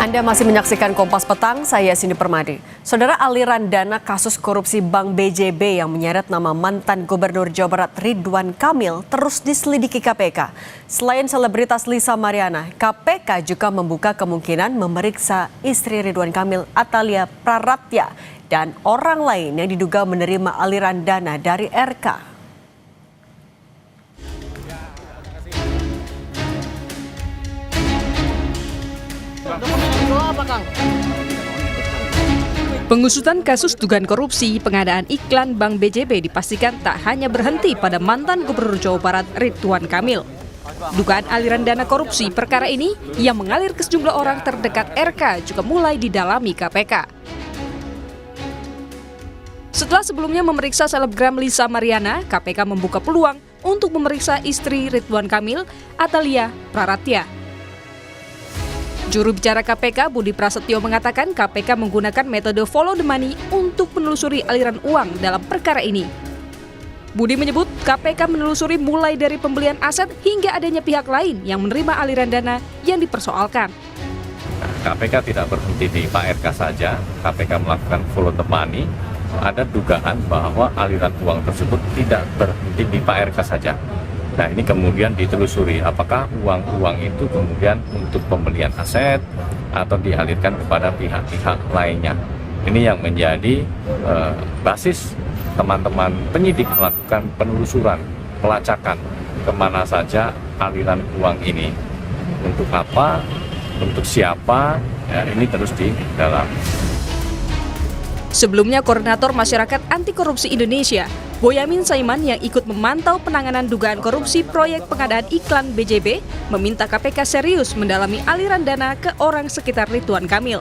Anda masih menyaksikan Kompas Petang, saya Cindy Permadi. Saudara, aliran dana kasus korupsi Bank BJB yang menyeret nama mantan Gubernur Jawa Barat Ridwan Kamil terus diselidiki KPK. Selain selebritas Lisa Mariana, KPK juga membuka kemungkinan memeriksa istri Ridwan Kamil, Atalia Praratya, dan orang lain yang diduga menerima aliran dana dari RK. Pengusutan kasus dugaan korupsi pengadaan iklan Bank BJB dipastikan tak hanya berhenti pada mantan Gubernur Jawa Barat Ridwan Kamil. Dugaan aliran dana korupsi perkara ini yang mengalir ke sejumlah orang terdekat RK juga mulai didalami KPK. Setelah sebelumnya memeriksa selebgram Lisa Mariana, KPK membuka peluang untuk memeriksa istri Ridwan Kamil, Atalia Praratya. Juru bicara KPK Budi Prasetyo mengatakan KPK menggunakan metode follow the money untuk menelusuri aliran uang dalam perkara ini. Budi menyebut KPK menelusuri mulai dari pembelian aset hingga adanya pihak lain yang menerima aliran dana yang dipersoalkan. KPK tidak berhenti di Pak RK saja, KPK melakukan follow the money. Ada dugaan bahwa aliran uang tersebut tidak berhenti di Pak RK saja. Nah, ini kemudian ditelusuri apakah uang-uang itu kemudian untuk pembelian aset atau dialirkan kepada pihak-pihak lainnya. Ini yang menjadi basis teman-teman penyidik melakukan penelusuran, pelacakan kemana saja aliran uang ini. Untuk apa, untuk siapa, ya, ini terus didalam. Sebelumnya, Koordinator Masyarakat Anti Korupsi Indonesia, Boyamin Saiman yang ikut memantau penanganan dugaan korupsi proyek pengadaan iklan BJB, meminta KPK serius mendalami aliran dana ke orang sekitar Ridwan Kamil.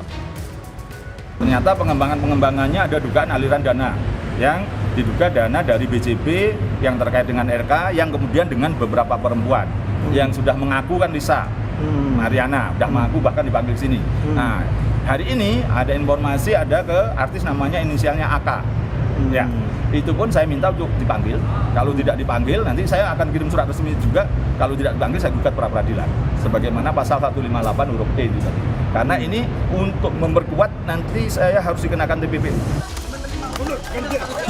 Ternyata pengembangannya ada dugaan aliran dana yang diduga dana dari BJB yang terkait dengan RK yang kemudian dengan beberapa perempuan yang sudah mengaku kan Lisa Mariana, sudah mengaku bahkan dipanggil sini. Nah, hari ini ada informasi ada ke artis namanya inisialnya AK. Ya, itu pun saya minta untuk dipanggil. Kalau tidak dipanggil, nanti saya akan kirim surat resmi juga. Kalau tidak dipanggil, saya gugat pra peradilan. Sebagaimana pasal 158 huruf E itu tadi. Karena ini untuk memperkuat nanti saya harus dikenakan TPPU.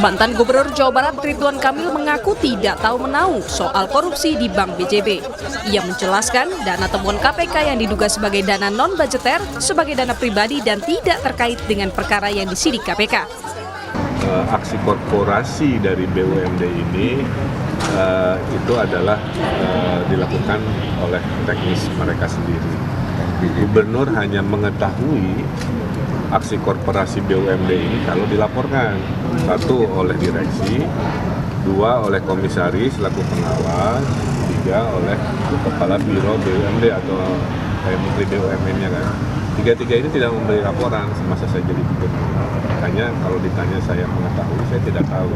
Mantan Gubernur Jawa Barat Ridwan Kamil mengaku tidak tahu menahu soal korupsi di Bank BJB. Ia menjelaskan dana temuan KPK yang diduga sebagai dana non-budgeter sebagai dana pribadi dan tidak terkait dengan perkara yang disidik KPK. Aksi korporasi dari BUMD ini itu adalah dilakukan oleh teknis mereka sendiri. Gubernur hanya mengetahui aksi korporasi BUMD ini kalau dilaporkan, satu oleh direksi, dua oleh komisaris selaku pengawas, tiga oleh kepala biro BUMD atau menteri BUMN-nya kan. Tiga-tiga ini tidak memberi laporan semasa saya jadi gubernur. Makanya kalau ditanya saya mengetahui, saya tidak tahu.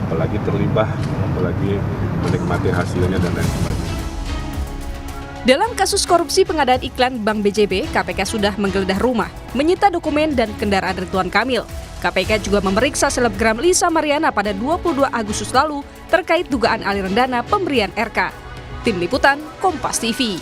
Apalagi terlibat, apalagi menikmati hasilnya dan lain sebagainya. Dalam kasus korupsi pengadaan iklan Bank BJB, KPK sudah menggeledah rumah, menyita dokumen dan kendaraan Ridwan Kamil. KPK juga memeriksa selebgram Lisa Mariana pada 22 Agustus lalu terkait dugaan aliran dana pemberian RK. Tim Liputan, Kompas TV.